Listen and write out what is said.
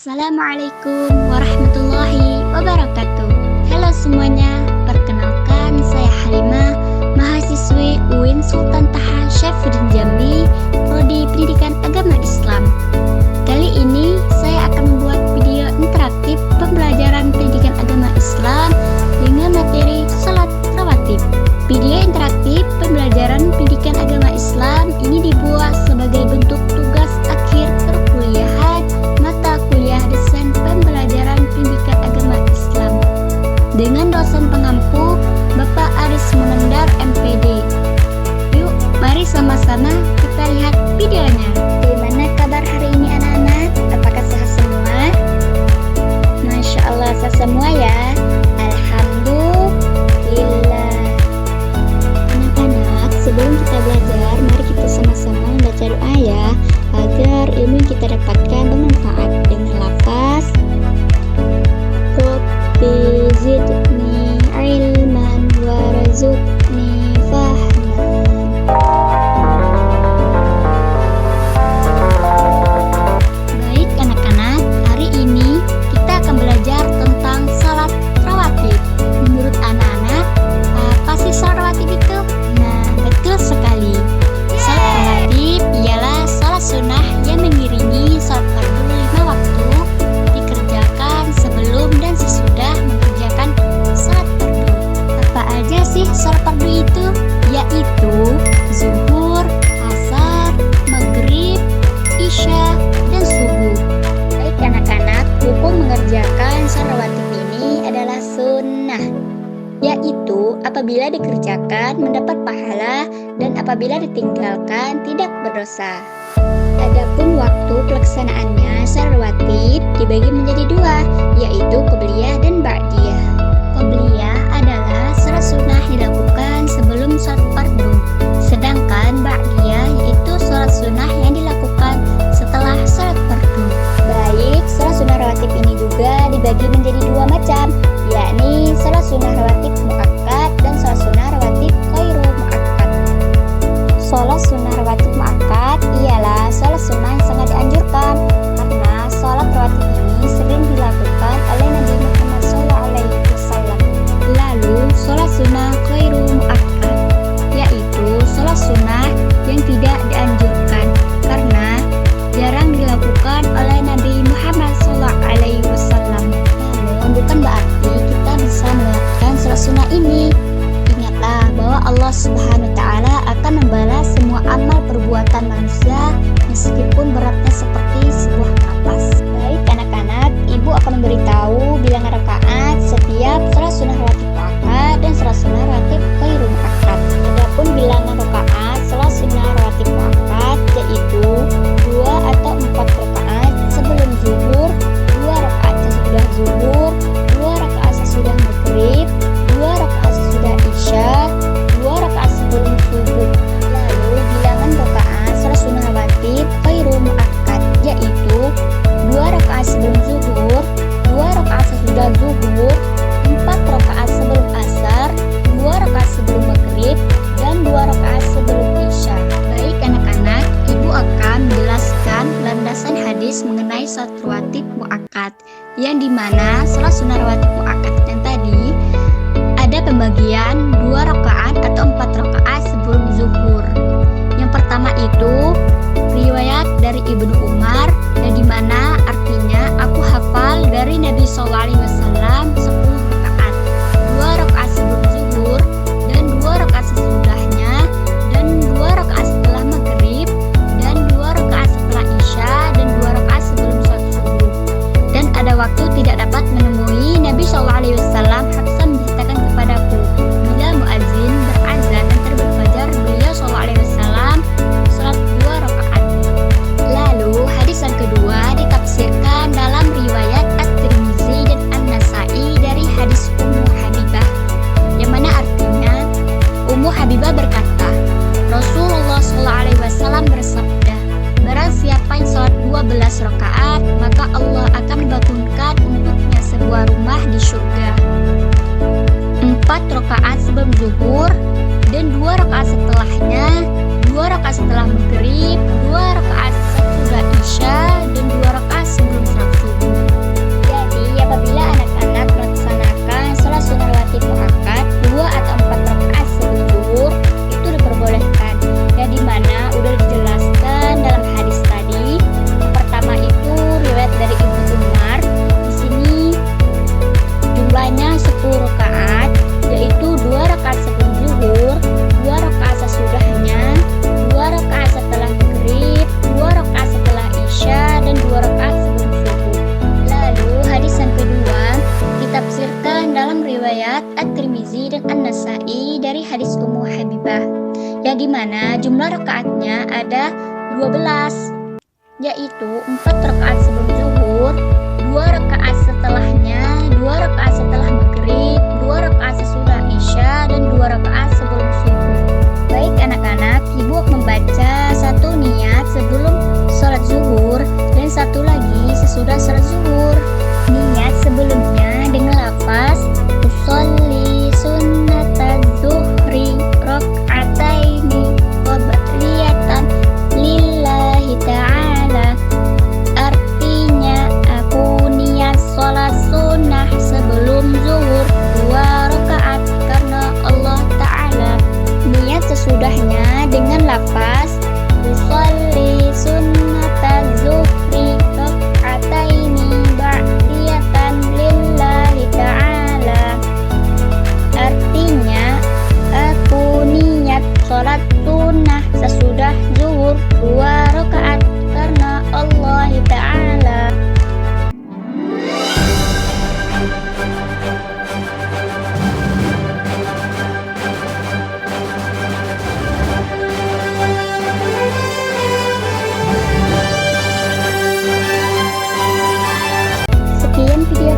Assalamualaikum warahmatullahi wabarakatuh. Halo semuanya, perkenalkan saya Halimah, mahasiswi UIN Sultan Taha Syafruddin Jambi, Prodi Pendidikan Agama Islam. Kali ini saya akan membuat video interaktif pembelajaran pendidikan agama Islam dengan materi salat rawatib. Video interaktif pembelajaran pendidikan agama Islam ini dibuat sebagai bentuk tugas akhir perkuliahan mata kuliah desain pembelajaran pendidikan agama Islam dengan dosen pengampu Bapak Aris Munandar MPD. Yuk, mari sama-sama kita lihat videonya. Bagaimana kabar hari ini anak-anak? Apakah sehat semua? Masya Allah, sehat semua ya. Alhamdulillah. Anak-anak, sebelum kita belajar, mari kita sama-sama membaca doa ya, agar ilmu yang kita dapatkan bermanfaat dengan lafaz Rabbi zidni ilman warzuqni fahman. Baik anak-anak, hari ini kita akan belajar tentang salat rawatib. Menurut anak-anak, apa sih salat rawatib itu? Nah, betul sekali. Salat rawatib ialah salat sunnah yang mengiringi salat fardu 5 waktu dikerjakan sebelum dan sesudah mengerjakan salat fardu. Apa aja sih salat fardu itu? Yaitu zuhur, asar, maghrib, isya, dan subuh. Baik anak-anak, hukum mengerjakan salat rawatib ini adalah sunnah, yaitu apabila dikerjakan mendapat pahala dan apabila ditinggalkan tidak berdosa. Adapun waktu pelaksanaannya salat rawatib dibagi menjadi dua, yaitu qobliyah dan ba'diyah. Qobliyah adalah salat sunnah dilakukan sebelum salat fardu, sedangkan ba'diyah yaitu salat sunnah yang dilakukan setelah salat fardu. Baik, salat sunnah rawatib ini juga dibagi menjadi dua macam, yakni salat sunnah rawatib muakkad dan salat sunnah rawatib ghairu muakkad. Salat sunnah rawatib muakkad ialah salat sunnah yang sangat dianjurkan karena salat rawatib ini sering dilakukan oleh Nabi Muhammad SAW. Lalu salat sunnah ghairu muakkad yaitu salat sunnah yang tidak dianjurkan karena jarang dilakukan oleh Nabi Muhammad SAW. Namun bukan berarti kita bisa melakukan salat sunnah ini. Ingatlah bahwa Allah Subhanahu wa Ta'ala akan membalas semua amal perbuatan manusia meskipun beratnya seperti sebuah kapas. Baik anak-anak, ibu akan memberitahu bilangan rakaat setiap salat sunnah rawatib muakkad dan salat sunnah rawatib ghairu muakkad. Adapun bilangan rakaat salat sunnah rawatib muakkad yaitu 2 atau 4 rakaat sebelum zuhur, 2 rakaat sesudah zuhur, 2 rakaat sesudah maghrib, 2 rakaat sesudah isya, 2 rakaat sebelum subuh. Lalu bilangan rakaat salat sunnah rawatib ghairu muakkad yaitu 2 rakaat sebelum zuhur, 2 rakaat sesudah zuhur, 4 rakaat sebelum asar, 2 rakaat sebelum maghrib, dan 2 rakaat sebelum isya. Baik anak-anak, ibu akan menjelaskan landasan hadis mengenai salat rawatib muakkad, yang dimana salat sunnah rawatib muakkad yang tadi ada pembagian 2 rakaat atau 4 rakaat sebelum zuhur. Yang pertama itu riwayat dari Ibnu Umar, yang dimana artinya aku hafal dari Nabi SAW 10 rakaat, 2 rakaat sebelum zuhur dan 2 rakaat sesudahnya, dan 2 rakaat setelah maghrib, dan 2 rakaat setelah isya, dan 2 rakaat sebelum sholat subuh. Dan ada waktu tidak dapat menemui Nabi SAW. Hafsah menceritakan kepadaku bila muadzin berazan dan terbit fajar, beliau SAW sholat 2 rakaat. Lalu hadis yang kedua ditafsirkan dalam di mana jumlah rakaatnya ada 12, yaitu 4 rakaat sebelum zuhur, 2 rakaat setelahnya, 2 rakaat setelah maghrib, 2 rakaat sesudah isya, dan 2 rakaat sebelum subuh. Baik anak-anak, ibu akan membaca satu niat sebelum sholat zuhur dan satu lagi sesudah sholat zuhur. Niat sebelumnya dengan lafaz usolli sunnata zuhri rok'ataini qabliyatan lillahi ta'ala. Artinya aku niat sholat sunnah sebelum zuhur 2 rakaat karena Allah Ta'ala. Niat sesudahnya dengan lafaz usolli sunnata zuhri rok'ataini ba'diyatan lillahi ta'ala. Artinya aku niat sholat sunnah sesudah zuhur 2 rakaat karena Allah Ta'ala. Sekian video